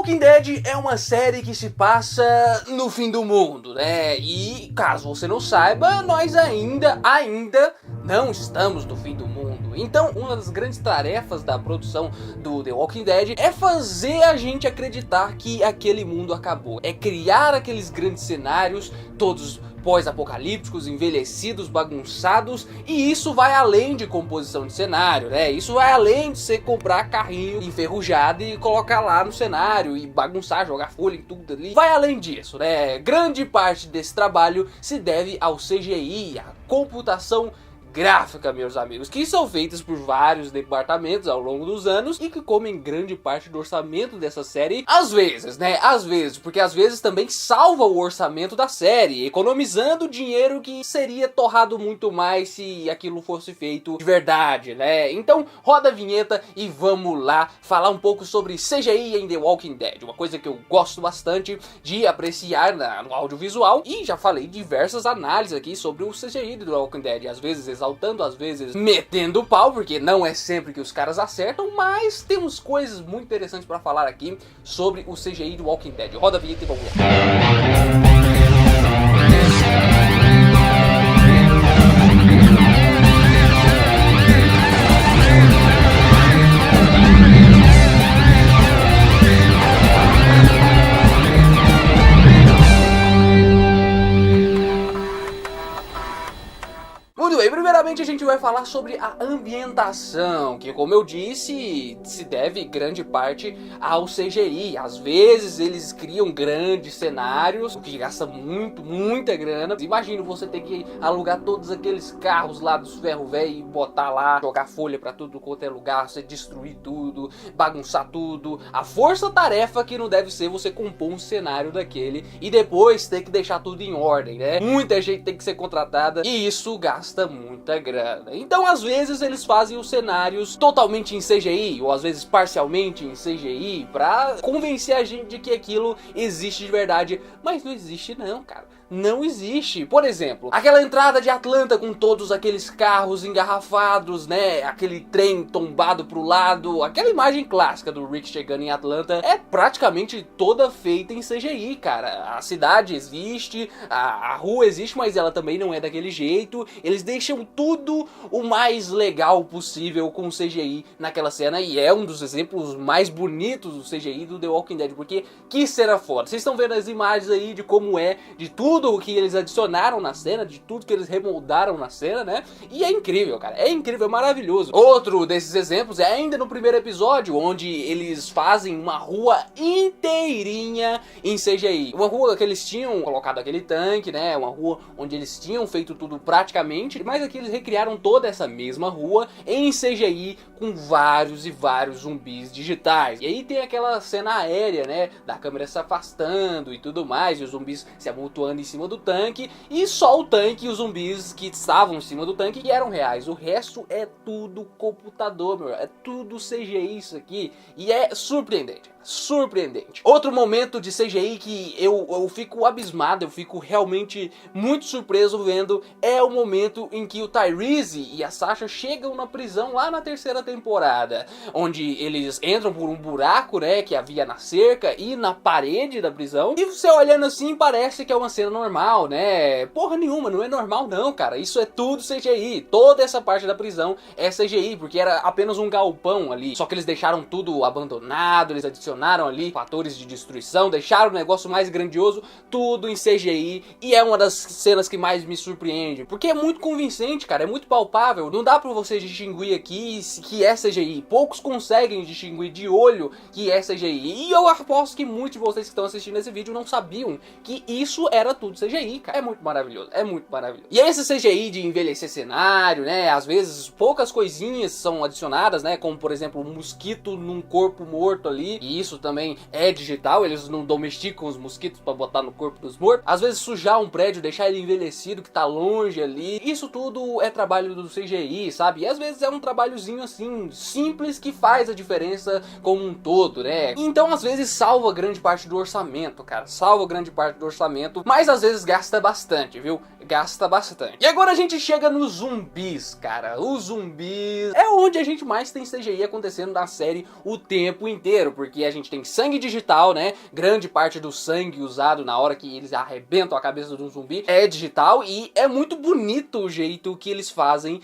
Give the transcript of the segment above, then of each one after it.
Walking Dead é uma série que se passa no fim do mundo, né? E caso você não saiba, nós ainda não estamos no fim do mundo. Então, uma das grandes tarefas da produção do The Walking Dead é fazer a gente acreditar que aquele mundo acabou. É criar aqueles grandes cenários, todos pós-apocalípticos, envelhecidos, bagunçados, e isso vai além de composição de cenário, né? Isso vai além de você comprar carrinho enferrujado e colocar lá no cenário e bagunçar, jogar folha e tudo ali. Vai além disso, né? Grande parte desse trabalho se deve ao CGI, à computação gráfica, meus amigos, que são feitas por vários departamentos ao longo dos anos e que comem grande parte do orçamento dessa série, às vezes, né? Às vezes, porque às vezes também salva o orçamento da série, economizando dinheiro que seria torrado muito mais se aquilo fosse feito de verdade, né? Então, roda a vinheta e vamos lá falar um pouco sobre CGI em The Walking Dead, uma coisa que eu gosto bastante de apreciar no audiovisual, e já falei diversas análises aqui sobre o CGI do The Walking Dead, às vezes exaltando, às vezes metendo o pau, porque não é sempre que os caras acertam, mas temos coisas muito interessantes pra falar aqui sobre o CGI do Walking Dead. Roda a vinheta e vamos lá. Muito bem, primeiramente a gente vai falar sobre a ambientação, que, como eu disse, se deve grande parte ao CGI. Às vezes eles criam grandes cenários, o que gasta muita grana. Imagina você ter que alugar todos aqueles carros lá dos ferro velho e botar lá, jogar folha pra tudo quanto é lugar, você destruir tudo, bagunçar tudo. A força-tarefa que não deve ser você compor um cenário daquele e depois ter que deixar tudo em ordem, né? Muita gente tem que ser contratada e isso gasta muita grana. Então, às vezes, eles fazem os cenários totalmente em CGI, ou às vezes parcialmente em CGI, pra convencer a gente de que aquilo existe de verdade. Mas não existe não, cara. Não existe. Por exemplo, aquela entrada de Atlanta com todos aqueles carros engarrafados, né? Aquele trem tombado pro lado. Aquela imagem clássica do Rick chegando em Atlanta é praticamente toda feita em CGI, cara. A cidade existe, a rua existe, mas ela também não é daquele jeito. Eles deixam tudo o mais legal possível com o CGI naquela cena, e é um dos exemplos mais bonitos do CGI do The Walking Dead, porque que cena foda. Vocês estão vendo as imagens aí de como é, de tudo o que eles adicionaram na cena, de tudo que eles remoldaram na cena, né? E é incrível, cara. É incrível, é maravilhoso. Outro desses exemplos é ainda no primeiro episódio, onde eles fazem uma rua inteirinha em CGI. Uma rua que eles tinham colocado aquele tanque, né? Uma rua onde eles tinham feito tudo praticamente, mas aqui eles recriaram toda essa mesma rua em CGI com vários e vários zumbis digitais. E aí tem aquela cena aérea, né? Da câmera se afastando e tudo mais, e os zumbis se amontoando em cima do tanque, e só o tanque e os zumbis que estavam em cima do tanque que eram reais. O resto é tudo computador, meu. É tudo CGI isso aqui, e é surpreendente. Surpreendente. Outro momento de CGI que eu fico abismado, eu fico realmente muito surpreso vendo, é o momento em que o Tyrese e a Sasha chegam na prisão lá na terceira temporada, onde eles entram por um buraco, né, que havia na cerca e na parede da prisão, e você olhando assim parece que é uma cena normal, né? Porra nenhuma, não é normal não, cara. Isso é tudo CGI. Toda essa parte da prisão é CGI, porque era apenas um galpão ali, só que eles deixaram tudo abandonado, eles adicionaram ali fatores de destruição, deixaram o negócio mais grandioso, tudo em CGI, e é uma das cenas que mais me surpreende, porque é muito convincente, cara, é muito palpável, não dá pra você distinguir aqui que é CGI, poucos conseguem distinguir de olho que é CGI, e eu aposto que muitos de vocês que estão assistindo esse vídeo não sabiam que isso era tudo CGI, cara. É muito maravilhoso, é muito maravilhoso. E esse CGI de envelhecer cenário, né, às vezes poucas coisinhas são adicionadas, né, como por exemplo um mosquito num corpo morto ali, e isso também é digital, eles não domesticam os mosquitos pra botar no corpo dos mortos. Às vezes sujar um prédio, deixar ele envelhecido que tá longe ali, isso tudo é trabalho do CGI, sabe? E às vezes é um trabalhozinho assim, simples, que faz a diferença como um todo, né? Então às vezes salva grande parte do orçamento, cara, salva grande parte do orçamento, mas às vezes gasta bastante, viu? gasta bastante. E agora a gente chega nos zumbis, cara. Os zumbis é onde a gente mais tem CGI acontecendo na série o tempo inteiro, porque a gente tem sangue digital, né? Grande parte do sangue usado na hora que eles arrebentam a cabeça do zumbi é digital, e é muito bonito o jeito que eles fazem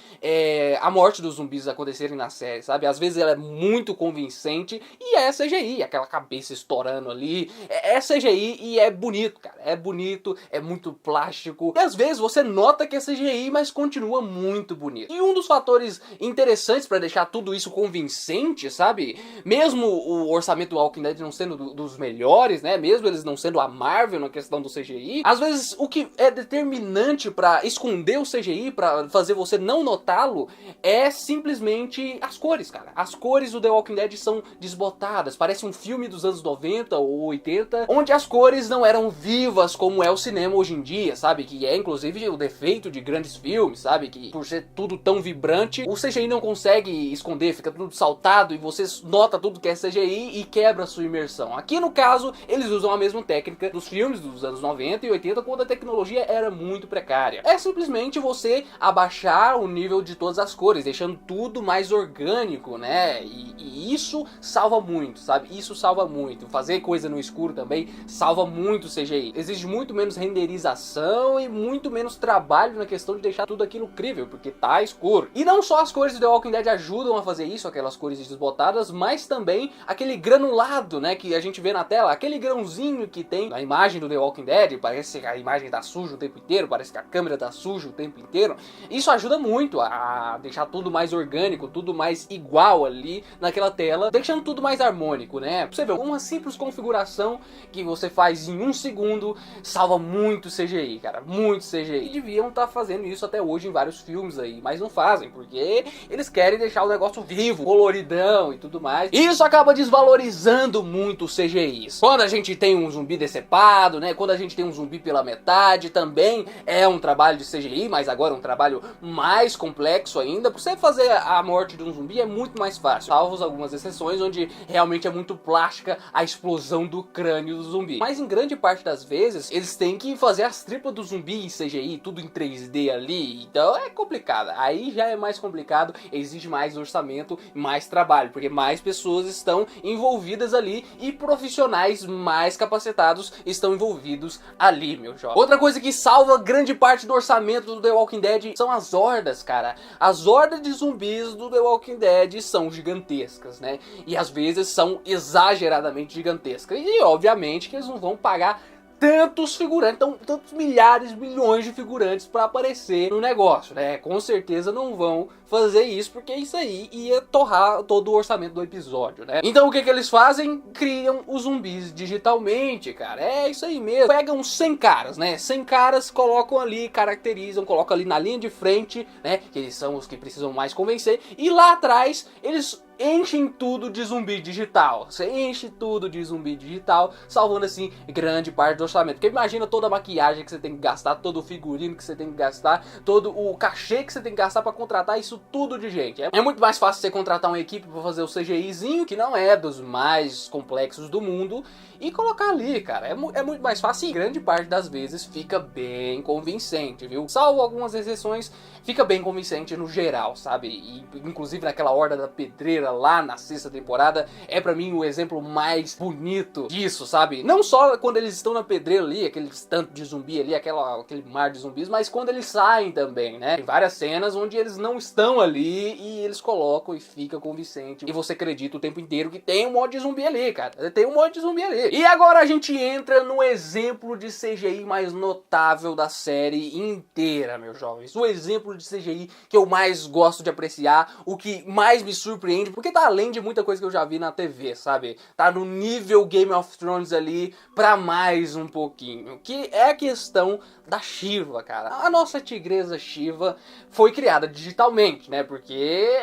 a morte dos zumbis acontecerem na série, sabe? Às vezes ela é muito convincente e é CGI, aquela cabeça estourando ali, é CGI e é bonito, cara. É bonito, é muito plástico, e às vezes você nota que é CGI, mas continua muito bonito. E um dos fatores interessantes pra deixar tudo isso convincente, sabe? Mesmo o orçamento do Walking Dead não sendo dos melhores, né? Mesmo eles não sendo a Marvel na questão do CGI, às vezes o que é determinante pra esconder o CGI, pra fazer você não notá-lo, é simplesmente as cores, cara. As cores do The Walking Dead são desbotadas, parece um filme dos anos 90 ou 80, onde as cores não eram vivas como é o cinema hoje em dia, sabe? Que é inclusive o defeito de grandes filmes, sabe? Que por ser tudo tão vibrante, o CGI não consegue esconder, fica tudo saltado e você nota tudo que é CGI e quebra a sua imersão. Aqui no caso, eles usam a mesma técnica dos filmes dos anos 90 e 80, quando a tecnologia era muito precária. É simplesmente você abaixar o nível de todas as cores, deixando tudo mais orgânico, né? E isso salva muito, sabe? Isso salva muito. Fazer coisa no escuro também salva muito o CGI. Exige muito menos renderização e muito menos trabalho na questão de deixar tudo aquilo crível, porque tá escuro. E não só as cores do The Walking Dead ajudam a fazer isso, aquelas cores desbotadas, mas também aquele granulado, né, que a gente vê na tela, aquele grãozinho que tem na imagem do The Walking Dead, parece que a imagem tá suja o tempo inteiro, parece que a câmera tá suja o tempo inteiro. Isso ajuda muito a deixar tudo mais orgânico, tudo mais igual ali naquela tela, deixando tudo mais harmônico, né? Pra você ver, uma simples configuração que você faz em um segundo salva muito CGI, cara, muito CGI. E deviam estar fazendo isso até hoje em vários filmes aí, mas não fazem, porque eles querem deixar o negócio vivo, coloridão e tudo mais. E isso acaba desvalorizando muito os CGIs. Quando a gente tem um zumbi decepado, né, quando a gente tem um zumbi pela metade, também é um trabalho de CGI, mas agora é um trabalho mais complexo ainda. Pra você fazer a morte de um zumbi é muito mais fácil, salvo algumas exceções onde realmente é muito plástica a explosão do crânio do zumbi. Mas em grande parte das vezes, eles têm que fazer as tripas do zumbi em CGI, tudo em 3D ali, então é complicado. Aí já é mais complicado, exige mais orçamento, mais trabalho, porque mais pessoas estão envolvidas ali e profissionais mais capacitados estão envolvidos ali, meu jovem. Outra coisa que salva grande parte do orçamento do The Walking Dead são as hordas, cara. As hordas de zumbis do The Walking Dead são gigantescas, né? E às vezes são exageradamente gigantescas. E obviamente que eles não vão pagar tantos figurantes, então, tantos milhares, milhões de figurantes para aparecer no negócio, né? Com certeza não vão fazer isso, porque isso aí ia torrar todo o orçamento do episódio, né? Então o que eles fazem? Criam os zumbis digitalmente, cara. É isso aí mesmo. Pegam 100 caras, né? 100 caras, colocam ali, caracterizam, colocam ali na linha de frente, né? Que eles são os que precisam mais convencer. E lá atrás, eles enchem tudo de zumbi digital. Você enche tudo de zumbi digital, salvando assim grande parte do orçamento. Porque imagina toda a maquiagem que você tem que gastar, todo o figurino que você tem que gastar, todo o cachê que você tem que gastar pra contratar isso tudo de gente. É muito mais fácil você contratar uma equipe pra fazer o CGIzinho, que não é dos mais complexos do mundo, e colocar ali, cara. É muito mais fácil e grande parte das vezes fica bem convincente, viu? Salvo algumas exceções, fica bem convincente no geral, sabe? E inclusive naquela Horda da Pedreira lá na 6ª temporada, é pra mim o exemplo mais bonito disso, sabe? Não só quando eles estão na pedreira ali, aquele tanto de zumbi ali, aquele mar de zumbis, mas quando eles saem também, né? Tem várias cenas onde eles não estão ali e eles colocam e fica convincente. E você acredita o tempo inteiro que tem um monte de zumbi ali, cara. Tem um monte de zumbi ali. E agora a gente entra no exemplo de CGI mais notável da série inteira, meus jovens. O exemplo de CGI que eu mais gosto de apreciar, o que mais me surpreende, porque tá além de muita coisa que eu já vi na TV, sabe? Tá no nível Game of Thrones ali pra mais um pouquinho, que é a questão da Shiva, cara. A nossa tigresa Shiva foi criada digitalmente. principalmente, né? Porque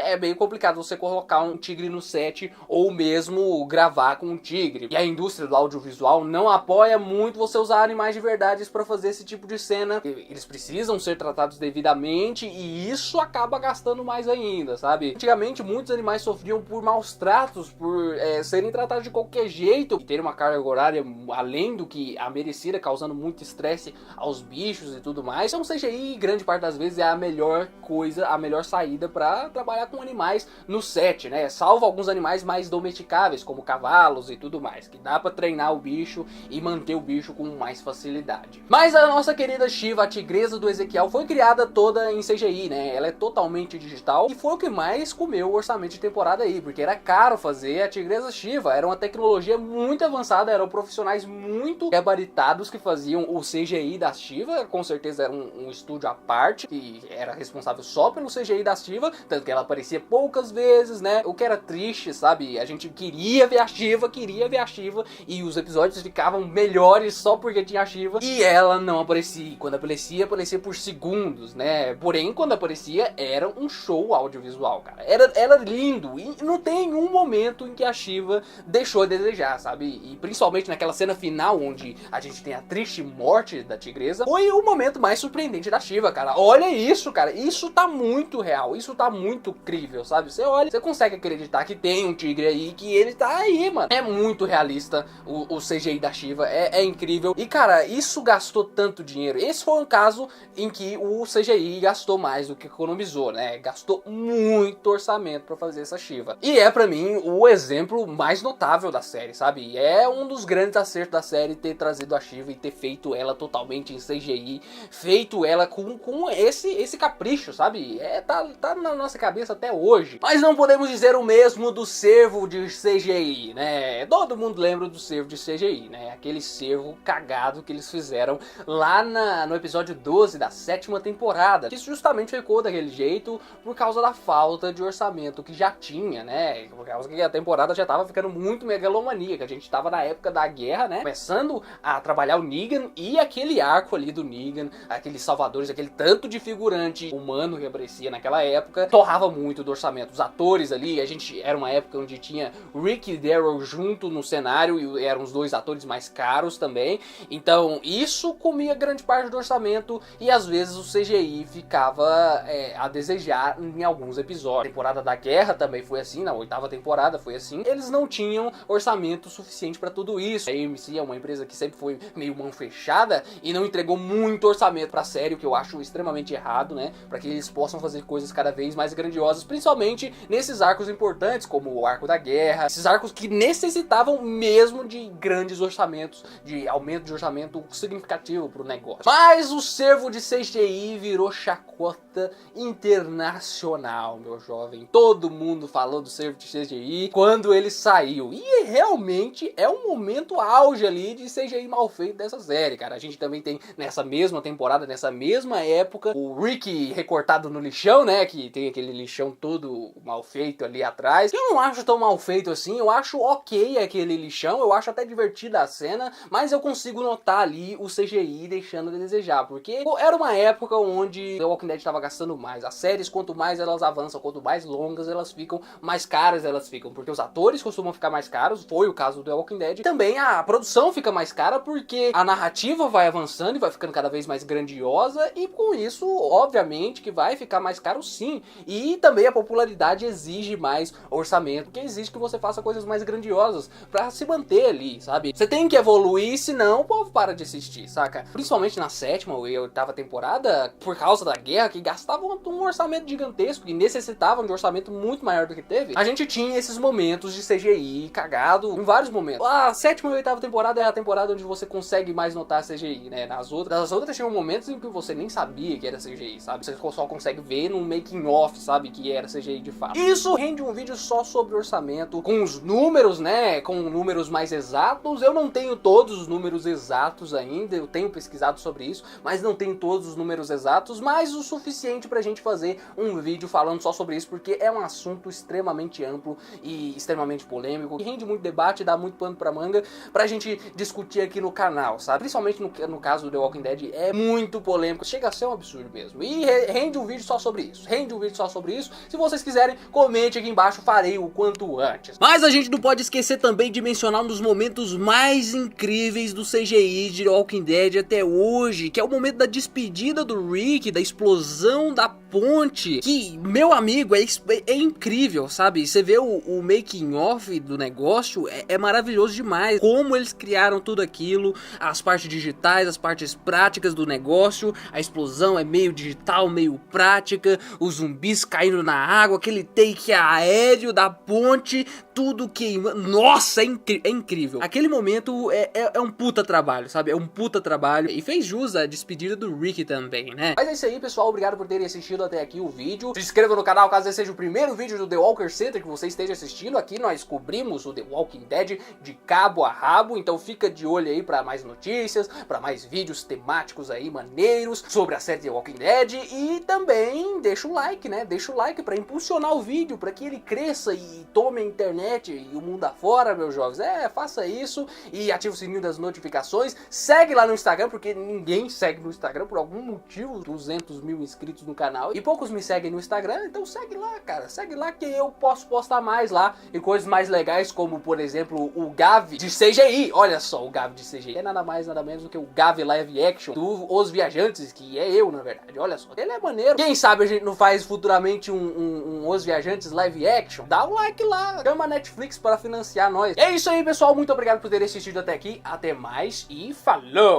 é bem complicado você colocar um tigre no set ou mesmo gravar com um tigre. E a indústria do audiovisual não apoia muito você usar animais de verdade para fazer esse tipo de cena. Eles precisam ser tratados devidamente e isso acaba gastando mais ainda, sabe? Antigamente muitos animais sofriam por maus tratos, por serem tratados de qualquer jeito, e ter uma carga horária além do que a merecida, causando muito estresse aos bichos e tudo mais. Então CGI, grande parte das vezes, é a melhor coisa, a melhor saída para trabalhar com animais no set, né? Salvo alguns animais mais domesticáveis, como cavalos e tudo mais, que dá para treinar o bicho e manter o bicho com mais facilidade. Mas a nossa querida Shiva, a tigresa do Ezequiel, foi criada toda em CGI, né? Ela é totalmente digital e foi o que mais comeu o orçamento de temporada aí, porque era caro fazer a tigresa Shiva, era uma tecnologia muito avançada, eram profissionais muito gabaritados que faziam o CGI da Shiva, com certeza era um estúdio à parte, que era responsável só pelo CGI da Shiva, tanto que ela aparecia poucas vezes, né? O que era triste, sabe? A gente queria ver a Shiva, e os episódios ficavam melhores só porque tinha a Shiva, e ela não aparecia. Quando aparecia por segundos, né? Porém, quando aparecia, era um show audiovisual, cara. Era lindo, e não tem um momento em que a Shiva deixou a desejar, sabe? E principalmente naquela cena final, onde a gente tem a triste morte da tigresa, foi o momento mais surpreendente da Shiva, cara. Olha isso, cara. Isso tá muito real, isso tá muito crível, sabe? Você olha, você consegue acreditar que tem um tigre aí, que ele tá aí, mano. É muito realista o CGI da Shiva, é incrível. E, cara, isso gastou tanto dinheiro. Esse foi um caso em que o CGI gastou mais do que economizou, né? Gastou muito orçamento pra fazer essa Shiva. E é, pra mim, o exemplo mais notável da série, sabe? É um dos grandes acertos da série ter trazido a Shiva e ter feito ela totalmente em CGI, feito ela com esse capricho, sabe? Tá na nossa cabeça até hoje. Mas não podemos dizer o mesmo do cervo de CGI, né? Todo mundo lembra do cervo de CGI, né? Aquele cervo cagado que eles fizeram lá no episódio 12 da 7ª temporada, que justamente ficou daquele jeito por causa da falta de orçamento que já tinha, né? Por causa que a temporada já tava ficando muito megalomaníaca, a gente tava na época da guerra, né? Começando a trabalhar o Negan e aquele arco ali do Negan, aqueles salvadores, aquele tanto de figurante humano que aparecia naquela época, torrava muito do orçamento. Os atores ali, era uma época onde tinha Rick e Daryl junto no cenário e eram os dois atores mais caros também, então isso comia grande parte do orçamento e às vezes o CGI ficava a desejar em alguns episódios. A temporada da guerra também foi assim, na 8ª temporada foi assim, eles não tinham orçamento suficiente para tudo isso. A AMC é uma empresa que sempre foi meio mão fechada e não entregou muito orçamento pra série, o que eu acho extremamente errado, né? Para que eles possam fazer coisas cada vez mais grandiosas, principalmente nesses arcos importantes, como o arco da guerra, esses arcos que necessitavam mesmo de grandes orçamentos, de aumento de orçamento significativo pro negócio. Mas o cervo de CGI virou chacota internacional, meu jovem. Todo mundo falou do cervo de CGI quando ele saiu. E realmente é um momento auge ali de CGI mal feito dessa série, cara. A gente também tem nessa mesma temporada, nessa mesma época, o Rick recortado no lixão, né? Que tem aquele lixão todo mal feito ali atrás. Eu não acho tão mal feito assim, eu acho ok aquele lixão, eu acho até divertida a cena, mas eu consigo notar ali o CGI deixando de desejar, porque era uma época onde The Walking Dead estava gastando mais. As séries, quanto mais elas avançam, quanto mais longas elas ficam, mais caras elas ficam, porque os atores costumam ficar mais caros, foi o caso do The Walking Dead. Também a produção fica mais cara porque a narrativa vai avançando e vai ficando cada vez mais grandiosa, e com isso, obviamente, que vai ficar mais caro sim. E também a popularidade exige mais orçamento, porque exige que você faça coisas mais grandiosas pra se manter ali, sabe? Você tem que evoluir, senão o povo para de assistir, saca? Principalmente na 7ª e 8ª temporada, por causa da guerra, que gastavam um orçamento gigantesco e necessitavam de um orçamento muito maior do que teve, a gente tinha esses momentos de CGI cagado em vários momentos. A 7ª e 8ª temporada é a temporada onde você consegue mais notar CGI, né? Nas outras tinham momentos em que você nem sabia que era CGI, sabe? Você só consegue ver no making off, sabe? Que era CGI de fato. Isso rende um vídeo só sobre orçamento, com os números, né? Com números mais exatos. Eu não tenho todos os números exatos ainda, eu tenho pesquisado sobre isso, mas não tenho todos os números exatos, mas o suficiente pra gente fazer um vídeo falando só sobre isso, porque é um assunto extremamente amplo e extremamente polêmico, que rende muito debate, dá muito pano pra manga pra gente discutir aqui no canal, sabe? Principalmente no caso do The Walking Dead, é muito polêmico, chega a ser um absurdo mesmo, e rende um vídeo só sobre isso. rende um vídeo só sobre isso. Se vocês quiserem, comente aqui embaixo, farei o quanto antes. Mas a gente não pode esquecer também de mencionar um dos momentos mais incríveis do CGI de Walking Dead até hoje, que é o momento da despedida do Rick, da explosão da ponte, que, meu amigo, é incrível, sabe? Você vê o making off do negócio, é maravilhoso demais, como eles criaram tudo aquilo, as partes digitais, as partes práticas do negócio, a explosão é meio digital, meio prática, os zumbis caindo na água, aquele take aéreo da ponte, tudo queimando, nossa, é incrível. Aquele momento é um puta trabalho, sabe? É um puta trabalho, e fez jus a despedida do Rick também, né? Mas é isso aí, pessoal, obrigado por terem assistido até aqui o vídeo. Se inscreva no canal caso esse seja o primeiro vídeo do The Walker Center que você esteja assistindo. Aqui nós cobrimos o The Walking Dead de cabo a rabo, então fica de olho aí pra mais notícias, pra mais vídeos temáticos aí maneiros sobre a série The Walking Dead, e também deixa o like, né? Deixa o like pra impulsionar o vídeo, pra que ele cresça e tome a internet e o mundo afora, meus jovens. Faça isso e ative o sininho das notificações. Segue lá no Instagram, porque ninguém segue no Instagram por algum motivo. 200 mil inscritos no canal e poucos me seguem no Instagram, então segue lá, cara. Segue lá que eu posso postar mais lá e coisas mais legais, como por exemplo o Gav de CGI. Olha só, o Gav de CGI é nada mais nada menos do que o Gav Live Action do Os Viajantes, que é eu, na verdade. Olha só, ele é maneiro. Quem sabe a gente não faz futuramente um Os Viajantes Live Action? Dá um like lá, chama a Netflix para financiar nós. É isso aí, pessoal, muito obrigado por terem assistido até aqui. Até mais e falou!